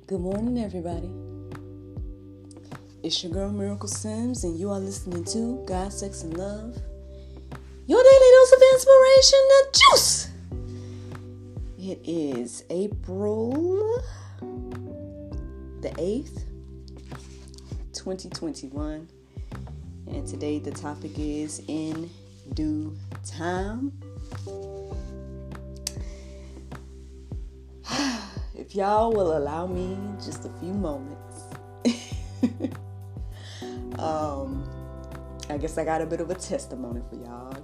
Good morning, everybody. It's your girl, Miracle Sims, and you are listening to God, Sex, and Love, your daily dose of inspiration and juice. It is April the 8th, 2021, and today the topic is in due time. If y'all will allow me just a few moments, I guess I got a bit of a testimony for y'all. A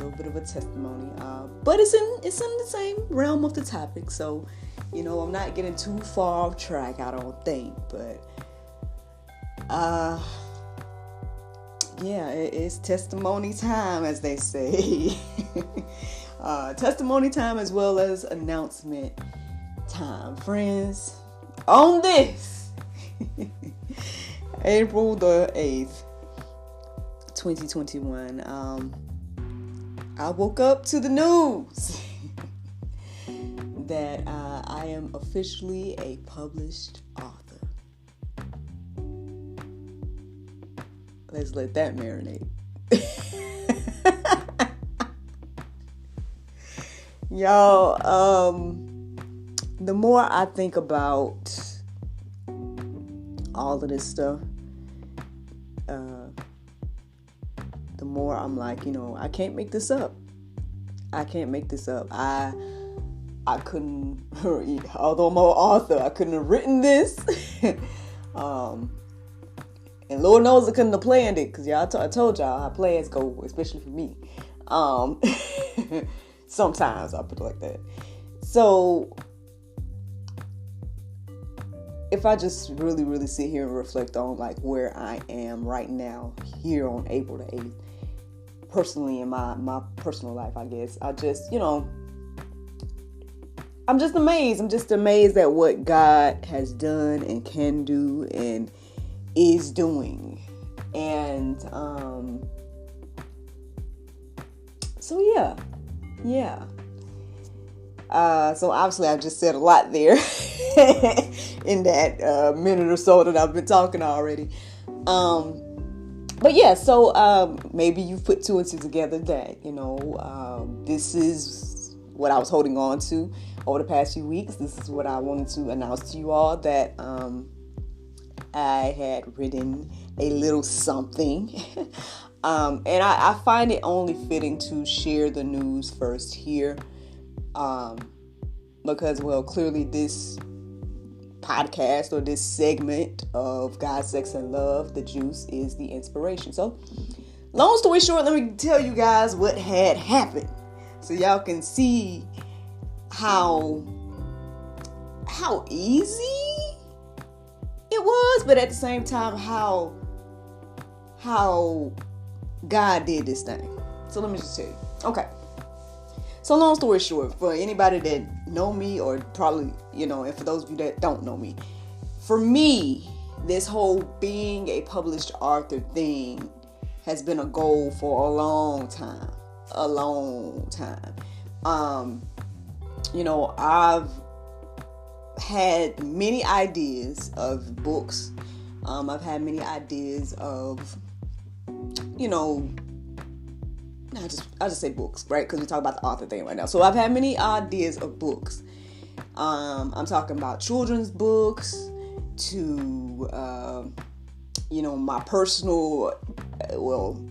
little bit of a testimony, but it's in the same realm of the topic. So, I'm not getting too far off track. I don't think, but it's testimony time, as they say. Testimony time as well as announcement time, friends. On this April the 8th, 2021, I woke up to the news that I am officially a published author. Let's let that marinate. Y'all, the more I think about all of this stuff, the more I'm like, I can't make this up. I couldn't, although I'm an author, I couldn't have written this. And Lord knows I couldn't have planned it, because I told y'all how plans go, especially for me. Sometimes I'll put it like that. So if I just really, really sit here and reflect on like where I am right now, here on April the 8th, personally in my personal life, I guess, I just, I'm just amazed. I'm just amazed at what God has done and can do and is doing. And so yeah. So obviously I've just said a lot there in that minute or so that I've been talking already. But yeah, so maybe you put two and two together that, this is what I was holding on to over the past few weeks. This is what I wanted to announce to you all, that I had written a little something. And I find it only fitting to share the news first here. Because, clearly this podcast or this segment of God, Sex, and Love, the juice, is the inspiration. So, long story short, let me tell you guys what had happened, so y'all can see how easy it was, but at the same time, how God did this thing. So let me just tell you. Okay. So long story short, for anybody that know me, or probably, and for those of you that don't know me, for me, this whole being a published author thing has been a goal for a long time. I've had many ideas of books. I've had many ideas of, I'll just say books, right? Because we talk about the author thing right now. So I've had many ideas of books. I'm talking about children's books to, my personal,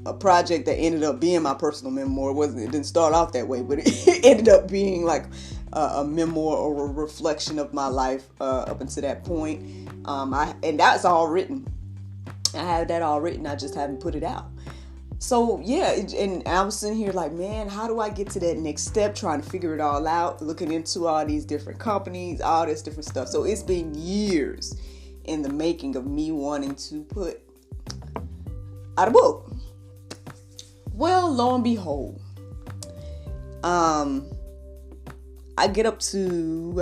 a project that ended up being my personal memoir. It didn't start off that way, but it ended up being like a memoir or a reflection of my life up until that point. And that's all written. I have that all written. I just haven't put it out. So, yeah, and I was sitting here like, man, how do I get to that next step? Trying to figure it all out, looking into all these different companies, all this different stuff. So it's been years in the making of me wanting to put out a book. Well, lo and behold, I get up to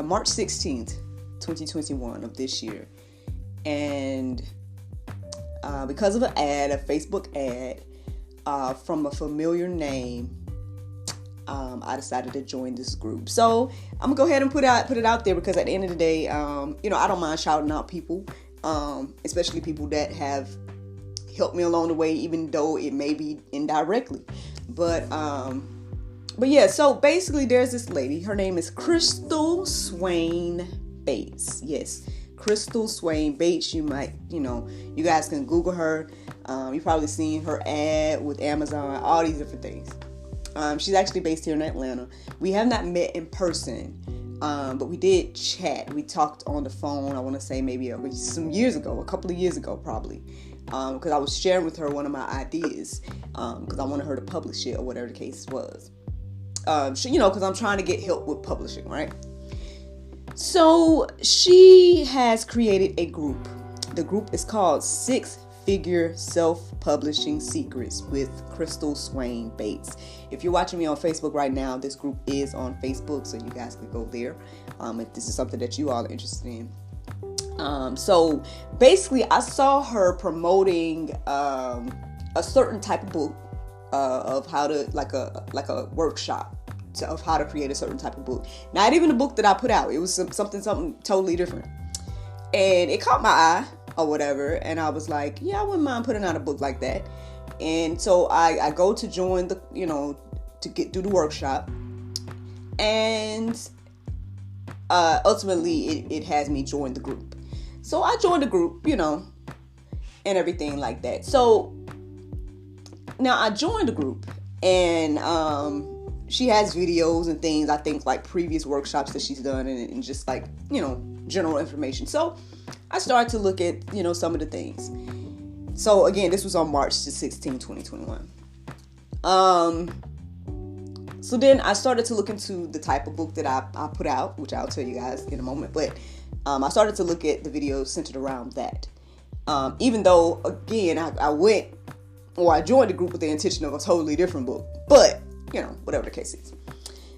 March 16th, 2021 of this year. And because of a Facebook ad, from a familiar name, I decided to join this group. So I'm gonna go ahead and put it out there, because at the end of the day, I don't mind shouting out people, especially people that have helped me along the way, even though it may be indirectly. But yeah, so basically there's this lady, her name is Crystal Swain Bates. Yes, Crystal Swain Bates. You guys can Google her. You've probably seen her ad with Amazon, all these different things. She's actually based here in Atlanta. We have not met in person, but we did chat. We talked on the phone, I want to say maybe some years ago, a couple of years ago probably, because I was sharing with her one of my ideas, because I wanted her to publish it or whatever the case was. Because I'm trying to get help with publishing, right? So she has created a group. The group is called 6-Figure Self-Publishing Secrets with Crystal Swain Bates. If you're watching me on Facebook right now, this group is on Facebook, so you guys can go there if this is something that you all are interested in. So basically, I saw her promoting a certain type of book of how to, like a workshop of how to create a certain type of book. Not even the book that I put out. It was something totally different, and it caught my eye or whatever, and I was like, yeah, I wouldn't mind putting out a book like that. And so I go to join to do the workshop, and ultimately it has me join the group. So I joined the group, and everything like that. So now I joined the group, and she has videos and things, I think, like previous workshops that she's done, and just like, general information. So I started to look at, some of the things. So again, this was on March 16, 2021. So then I started to look into the type of book that I put out, which I'll tell you guys in a moment. But I started to look at the videos centered around that. Even though, again, I joined the group with the intention of a totally different book. But, whatever the case is.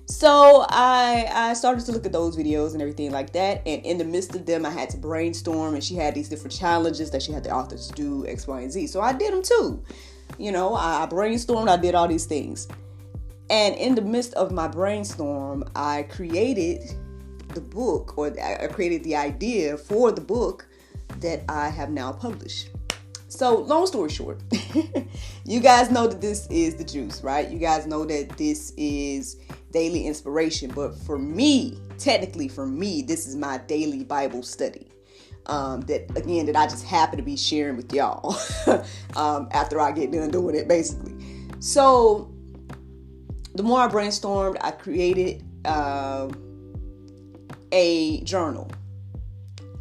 So I started to look at those videos and everything like that. And in the midst of them, I had to brainstorm. And she had these different challenges that she had the authors do, X, Y, and Z. So I did them too. I brainstormed. I did all these things. And in the midst of my brainstorm, I created the book, or I created the idea for the book that I have now published. So long story short, you guys know that this is the juice, right? You guys know that this is daily inspiration. But for me, technically for me, this is my daily Bible study. That I just happen to be sharing with y'all after I get done doing it, basically. So the more I brainstormed, I created a journal.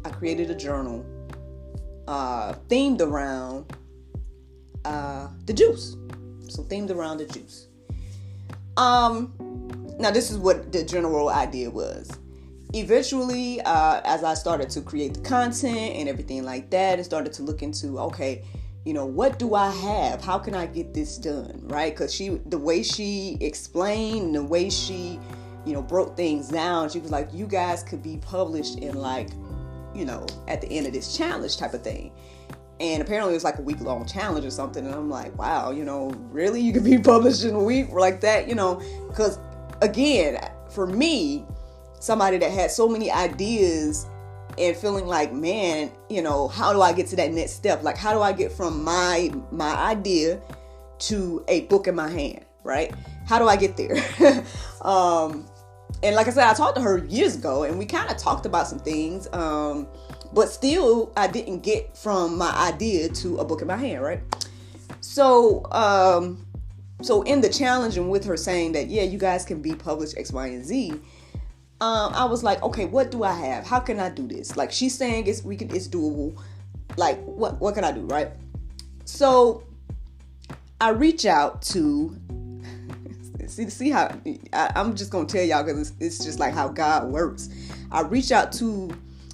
I created a journal themed around the juice. So themed around the juice. Now this is what the general idea was. Eventually, as I started to create the content and everything like that, and started to look into, okay, what do I have? How can I get this done? Right? Because the way she explained, the way she, broke things down, she was like, you guys could be published in like, at the end of this challenge type of thing. And apparently it was like a week-long challenge or something. And I'm like, wow, really? You could be published in a week like that? Because again, for me, somebody that had so many ideas and feeling like, man, how do I get to that next step? Like, how do I get from my idea to a book in my hand, right? How do I get there? And like I said, I talked to her years ago, and we kind of talked about some things, but still, I didn't get from my idea to a book in my hand, right? So in the challenge, and with her saying that, yeah, you guys can be published X, Y, and Z, I was like, okay, what do I have? How can I do this? Like, she's saying it's doable. Like, what can I do, right? So I reach out to, see how, I'm just going to tell y'all, because it's just like how God works. I reach out to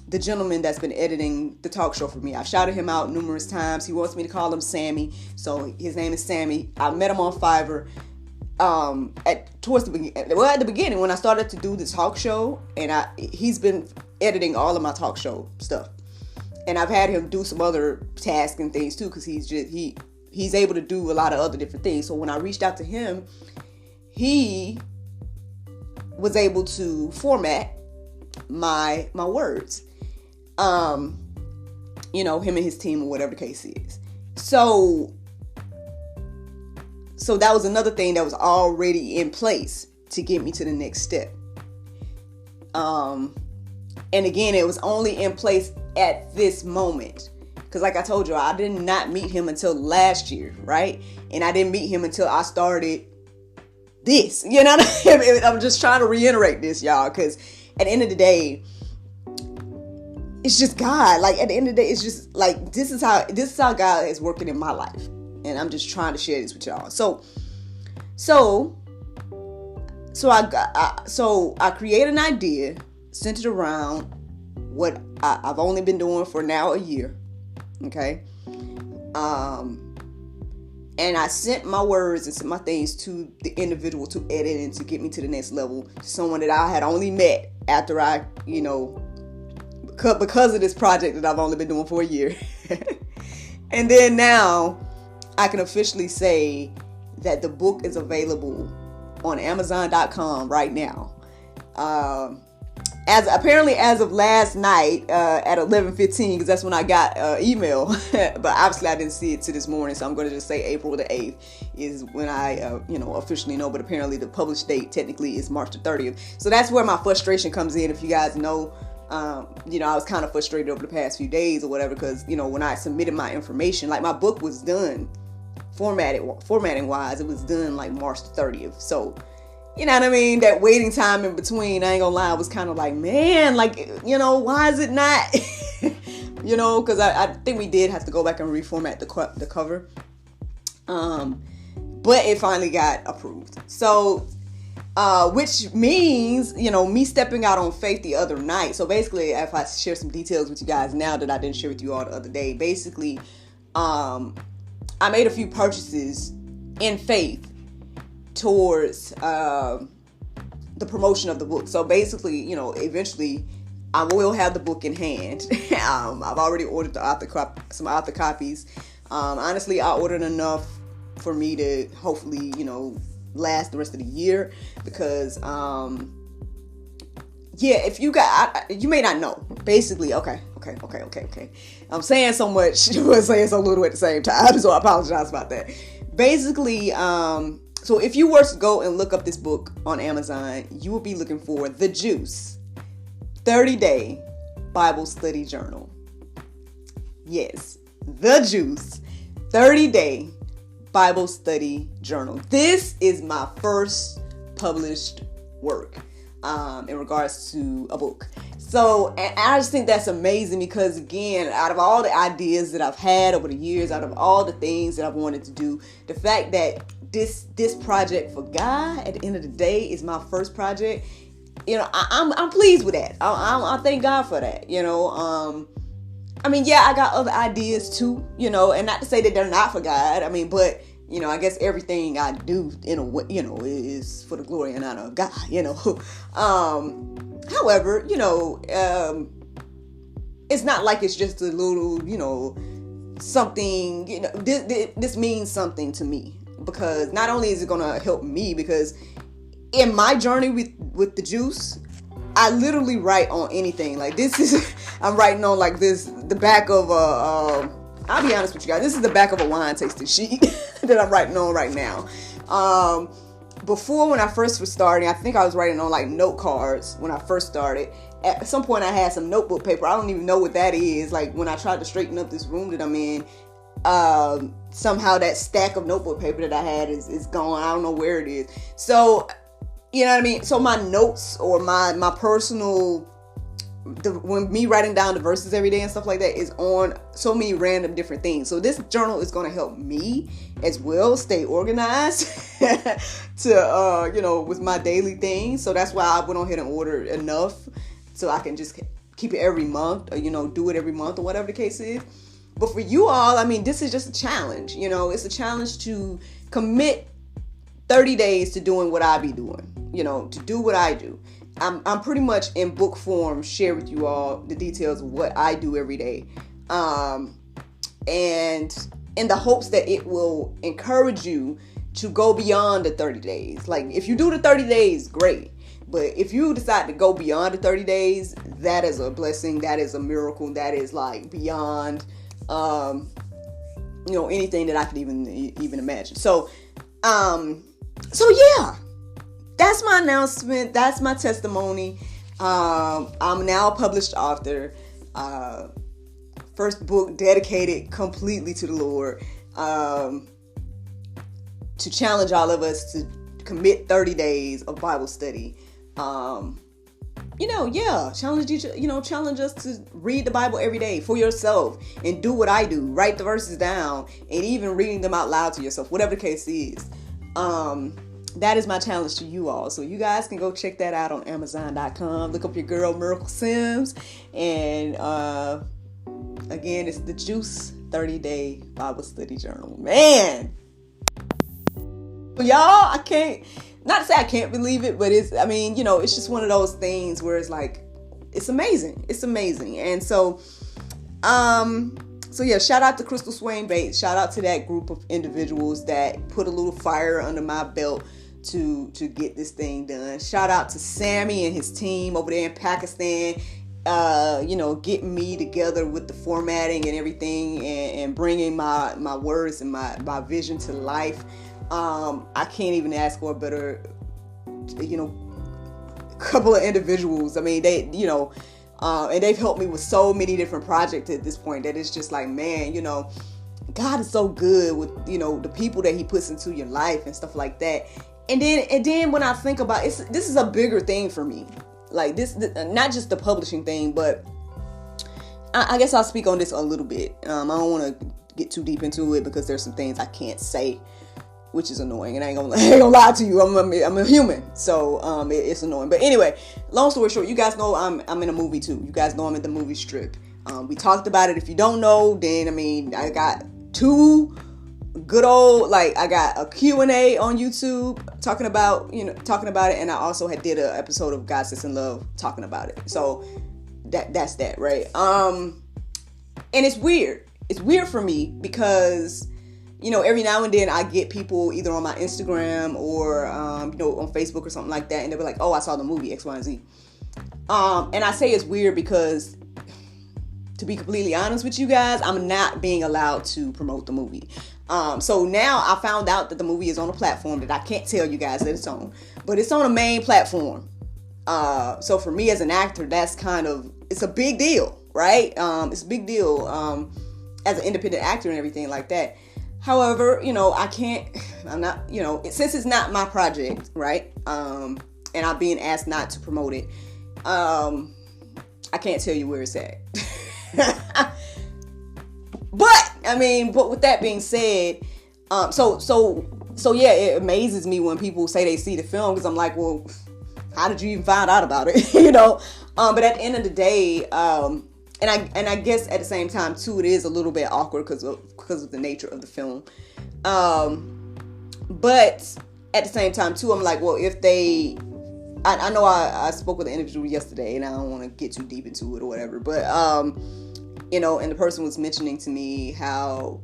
the gentleman that's been editing the talk show for me. I've shouted him out numerous times. He wants me to call him Sammy. So his name is Sammy. I met him on Fiverr. At the beginning, when I started to do this talk show, and he's been editing all of my talk show stuff, and I've had him do some other tasks and things too, because he's able to do a lot of other different things. So when I reached out to him, he was able to format my words. Him and his team, or whatever the case is. So that was another thing that was already in place to get me to the next step. And again, it was only in place at this moment. Because like I told you, I did not meet him until last year, right? And I didn't meet him until I started this. You know what I mean? I'm just trying to reiterate this, y'all. Because at the end of the day, it's just God. Like, at the end of the day, it's just like, this is how God is working in my life. And I'm just trying to share this with y'all. So I created an idea centered around what I've only been doing for now a year. Okay. And I sent my words and sent my things to the individual to edit and to get me to the next level. Someone that I had only met after I, because of this project that I've only been doing for a year. And then now I can officially say that the book is available on Amazon.com right now. As of last night at 11:15, because that's when I got email. But obviously I didn't see it till this morning, so I'm going to just say April the 8th is when I officially know. But apparently the published date technically is March the 30th. So that's where my frustration comes in. If you guys know, I was kind of frustrated over the past few days or whatever, because when I submitted my information, like my book was done formatting wise, it was done like March the 30th. So you know what I mean? That waiting time in between, I ain't gonna lie, was kind of like, man, like, why is it not? Because I think we did have to go back and reformat the cover. But it finally got approved. So, which means, me stepping out on faith the other night. So basically, if I share some details with you guys now that I didn't share with you all the other day, basically, I made a few purchases in faith towards the promotion of the book. So basically, eventually I will have the book in hand. I've already ordered some author copies. Honestly, I ordered enough for me to hopefully, last the rest of the year, because if you you may not know. Basically, okay. I'm saying so much, but saying so little at the same time, so I apologize about that. Basically, so if you were to go and look up this book on Amazon, you will be looking for The Juice 30-Day Bible Study Journal. Yes, The Juice 30-Day Bible Study Journal. This is my first published work in regards to a book. So, and I just think that's amazing because, again, out of all the ideas that I've had over the years, out of all the things that I've wanted to do, the fact that this project for God at the end of the day is my first project, I'm pleased with that. I thank God for that. I got other ideas too, and not to say that they're not for God. But I guess everything I do in a way, is for the glory and honor of God. However, it's not like it's just a little, something. This means something to me. Because not only is it going to help me, because in my journey with the juice, I literally write on anything. Like this is, I'm writing on like this, the back of I'll be honest with you guys, this is the back of a wine tasting sheet that I'm writing on right now. Before, when I first was starting, I think I was writing on like note cards when I first started. At some point I had some notebook paper. I don't even know what that is. Like when I tried to straighten up this room that I'm in, somehow that stack of notebook paper that I had is gone. I don't know where it is. So, you know what I mean? So my notes or my personal, when me writing down the verses every day and stuff like that is on so many random different things. So this journal is going to help me as well stay organized to, with my daily things. So that's why I went on ahead and ordered enough so I can just keep it every month or, do it every month or whatever the case is. But for you all, this is just a challenge. It's a challenge to commit 30 days to doing what I be doing, to do what I do. I'm pretty much in book form, share with you all the details of what I do every day. And in the hopes that it will encourage you to go beyond the 30 days. Like, if you do the 30 days, great. But if you decide to go beyond the 30 days, that is a blessing. That is a miracle. That is like beyond, anything that I could even imagine. So yeah, that's my announcement. That's my testimony. I'm now a published author. First book dedicated completely to the Lord. To challenge all of us to commit 30 days of Bible study. Challenge us to read the Bible every day for yourself and do what I do. Write the verses down and even reading them out loud to yourself, whatever the case is. That is my challenge to you all. So you guys can go check that out on Amazon.com. Look up your girl, Miracle Sims. And again, it's the Juice 30-Day Bible Study Journal. Man! Y'all, I can't, not to say I can't believe it, but it's just one of those things where it's like, it's amazing. It's amazing. And so yeah, shout out to Crystal Swain Bates. Shout out to that group of individuals that put a little fire under my belt to get this thing done. Shout out to Sammy and his team over there in Pakistan, getting me together with the formatting and everything and bringing my words and my vision to life. I can't even ask for a better, couple of individuals. I mean, they, and they've helped me with so many different projects at this point that it's just like, man, God is so good with, the people that he puts into your life and stuff like that. And then when I think about it, this is a bigger thing for me. Like this, not just the publishing thing, but I guess I'll speak on this a little bit. I don't want to get too deep into it because there's some things I can't say, which is annoying, and I ain't gonna lie to you. I'm a human, so it's annoying. But anyway, long story short, you guys know I'm in a movie too. You guys know I'm at the movie Strip. We talked about it. If you don't know, then I got two good old, I got a Q&A on YouTube talking about it, and I also did an episode of God Sits in Love talking about it. So that's that, right? And it's weird. It's weird for me because every now and then I get people either on my Instagram or, on Facebook or something like that. And they'll be like, oh, I saw the movie X, Y, and Z. And I say it's weird because, to be completely honest with you guys, I'm not being allowed to promote the movie. So now I found out that the movie is on a platform that I can't tell you guys that it's on. But it's on a main platform. So for me as an actor, it's a big deal, right? It's a big deal as an independent actor and everything like that. However, I'm not, since it's not my project, right? And I'm being asked not to promote it. I can't tell you where it's at. But with that being said, so yeah, it amazes me when people say they see the film because I'm like, well, how did you even find out about it? But at the end of the day, and I guess at the same time too, it is a little bit awkward because of the nature of the film. But at the same time too, I'm like, well, if I know I spoke with an individual yesterday, and I don't want to get too deep into it or whatever, but and the person was mentioning to me how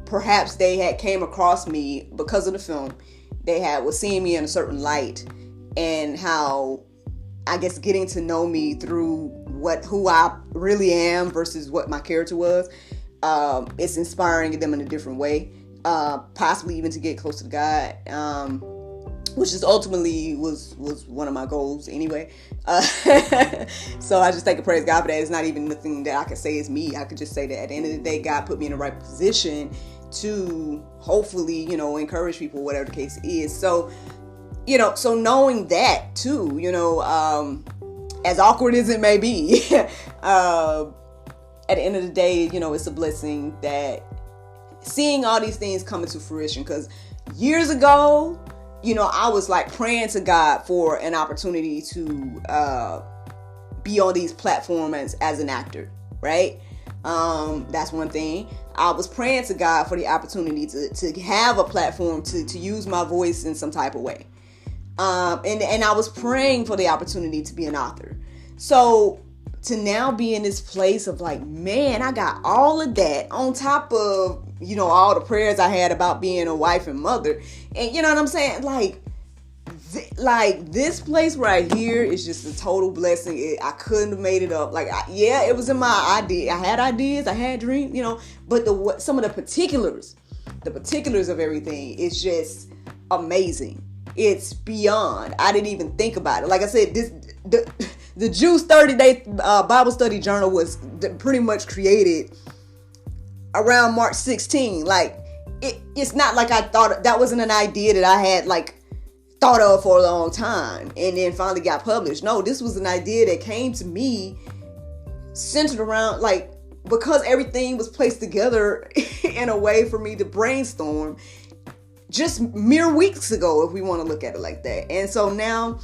perhaps they had came across me because of the film. They was seeing me in a certain light, and how I guess getting to know me through who I really am versus what my character was, it's inspiring them in a different way, possibly even to get close to God, which is ultimately was one of my goals anyway. So I just thank and praise God for that. It's not even nothing that I can say is me. I could just say that at the end of the day, God put me in the right position to hopefully, encourage people, whatever the case is. So, so knowing that too, as awkward as it may be, at the end of the day, it's a blessing that seeing all these things come into fruition. Because years ago, I was praying to God for an opportunity to be on these platforms as an actor, right? That's one thing. I was praying to God for the opportunity to have a platform to use my voice in some type of way. And I was praying for the opportunity to be an author. So to now be in this place of man, I got all of that on top of, all the prayers I had about being a wife and mother. And you know what I'm saying? Like this place right here is just a total blessing. I couldn't have made it up. It was in my idea. I had ideas, I had dreams, but some of the particulars of everything is just amazing. It's beyond. I didn't even think about it. Like I said, the Juice 30-day Bible study journal was pretty much created around March 16. Like it's not like I thought that wasn't an idea that I had thought of for a long time and then finally got published. No, this was an idea that came to me centered around because everything was placed together in a way for me to brainstorm just mere weeks ago, if we want to look at it like that. And so now,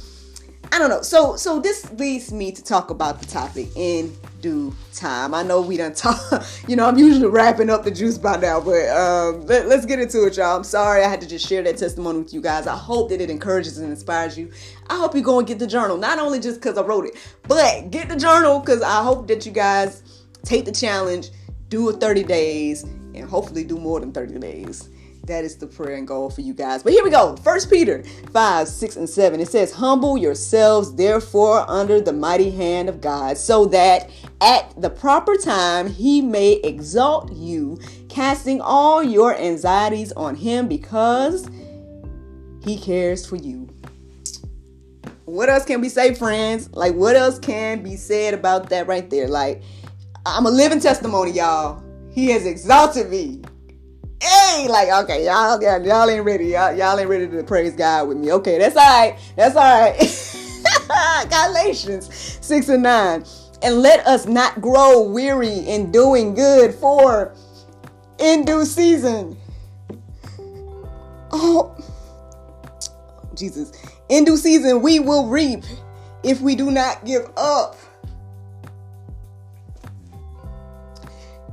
I don't know. So this leads me to talk about the topic in due time. I know we done talk, I'm usually wrapping up the juice by now, but let's get into it, y'all. I'm sorry I had to just share that testimony with you guys. I hope that it encourages and inspires you. I hope you go and get the journal, not only just because I wrote it, but get the journal because I hope that you guys take the challenge, do it 30 days, and hopefully do more than 30 days. That is the prayer and goal for you guys. But here we go. 1 Peter 5, 6, and 7. It says, humble yourselves, therefore, under the mighty hand of God, so that at the proper time he may exalt you, casting all your anxieties on him because he cares for you. What else can we say, friends? What else can be said about that right there? I'm a living testimony, y'all. He has exalted me. Hey, okay, y'all ain't ready. Y'all ain't ready to praise God with me. Okay, that's all right. Galatians 6 and 9. And let us not grow weary in doing good, for in due season. Oh, Jesus. In due season, we will reap if we do not give up.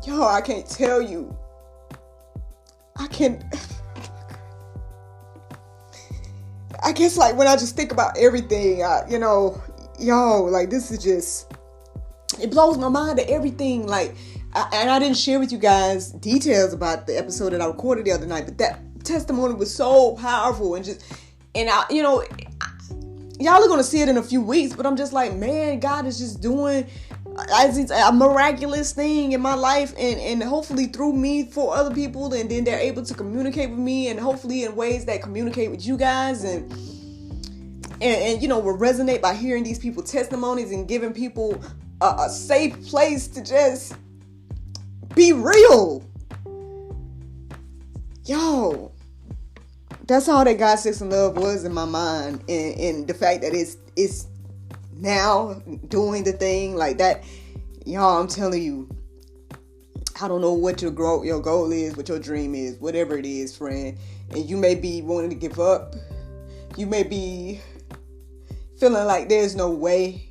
Y'all, I can't tell you. I guess when I just think about everything, this is just, it blows my mind that everything, and I didn't share with you guys details about the episode that I recorded the other night, but that testimony was so powerful y'all are going to see it in a few weeks, but I'm just man, God is just doing a miraculous thing in my life and hopefully through me for other people, and then they're able to communicate with me and hopefully in ways that communicate with you guys and will resonate by hearing these people's testimonies and giving people a safe place to just be real. Yo, that's all that God, Sex, and Love was in my mind, and the fact that it's now doing the thing like that. Y'all, I'm telling you, I don't know what your goal is, what your dream is, whatever it is, friend. And you may be wanting to give up. You may be feeling like there's no way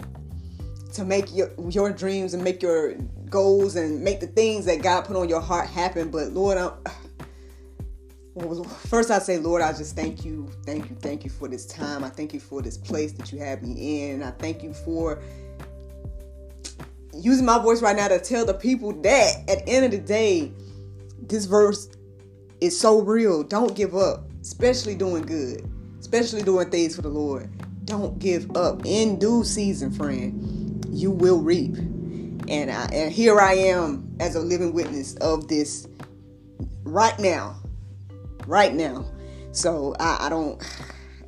to make your dreams and make your goals and make the things that God put on your heart happen. But Lord, first I say, Lord, I just thank you for this time. I thank you for this place that you have me in. I thank you for using my voice right now to tell the people that at the end of the day, this verse is so real. Don't give up, especially doing good, especially doing things for the Lord. Don't give up. In due season, friend, you will reap. And here I am as a living witness of this right now. So I don't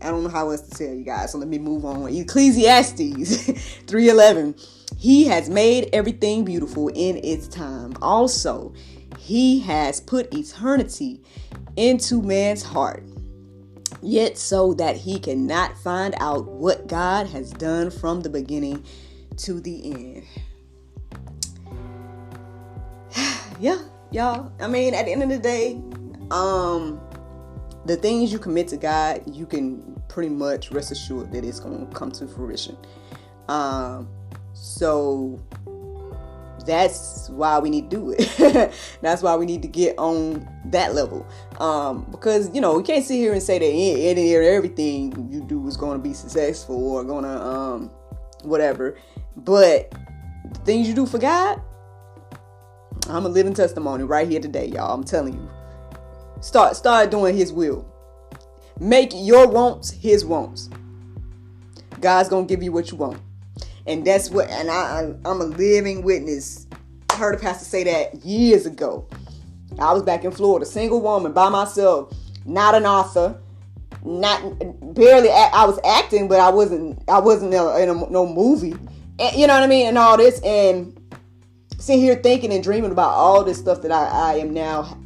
know how else to tell you guys. So let me move on. Ecclesiastes 3:11. He has made everything beautiful in its time. Also, he has put eternity into man's heart, yet so that he cannot find out what God has done from the beginning to the end. Yeah, y'all. I mean, at the end of the day, the things you commit to God, you can pretty much rest assured that it's going to come to fruition. So that's why we need to do it. That's why we need to get on that level. Because, we can't sit here and say that everything you do is going to be successful or going to, whatever. But the things you do for God, I'm a living testimony right here today, y'all. I'm telling you. Start doing his will. Make your wants his wants. God's gonna give you what you want. And that's what, and I'm a living witness. I heard a pastor say that years ago. I was back in Florida, single woman by myself, not an author, I was acting, but I wasn't in no movie. And, you know what I mean? And all this, and sitting here thinking and dreaming about all this stuff that I am now.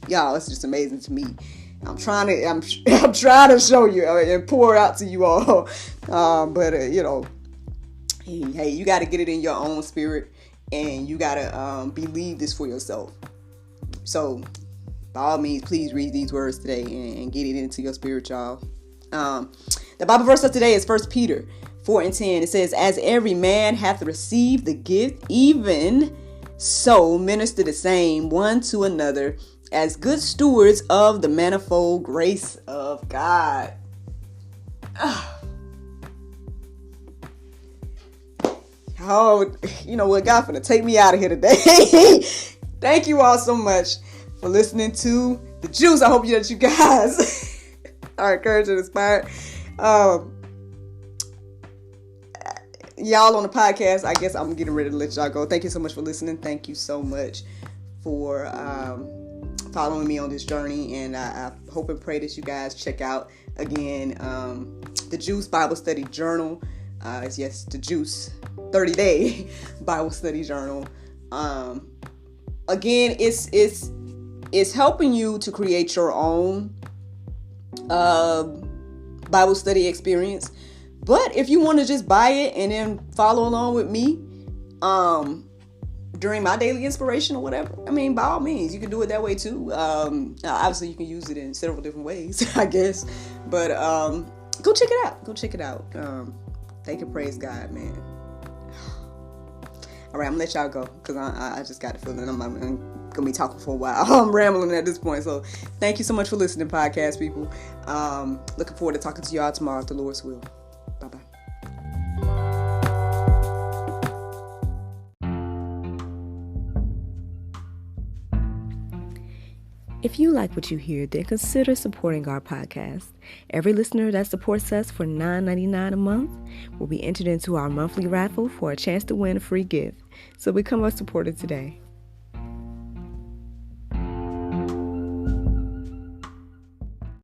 Y'all, it's just amazing to me. I'm trying to show you and pour it out to you all. But hey, you got to get it in your own spirit, and you got to believe this for yourself. So, by all means, please read these words today and get it into your spirit, y'all. The Bible verse of today is 1 Peter 4:10. It says, "As every man hath received the gift, even so minister the same one to another, as good stewards of the manifold grace of God." Oh, you know what? God finna take me out of here today. Thank you all so much for listening to The Juice. I hope that you guys are encouraged and inspired. Y'all on the podcast, I guess I'm getting ready to let y'all go. Thank you so much for listening. Thank you so much for following me on this journey, and I hope and pray that you guys check out again the Juice Bible Study Journal. Yes, the Juice 30-day Bible Study Journal. Again, it's helping you to create your own Bible study experience. But if you want to just buy it and then follow along with me during my daily inspiration or whatever, I mean, by all means, you can do it that way too. Obviously, you can use it in several different ways, I guess. But go check it out. Go check it out. Thank and praise God, man. All right, I'm going to let y'all go because I just got the feeling I'm going to be talking for a while. I'm rambling at this point. So thank you so much for listening, podcast people. Looking forward to talking to y'all tomorrow if the Lord's will. Bye-bye. If you like what you hear, then consider supporting our podcast. Every listener that supports us for $9.99 a month will be entered into our monthly raffle for a chance to win a free gift. So become a supporter today.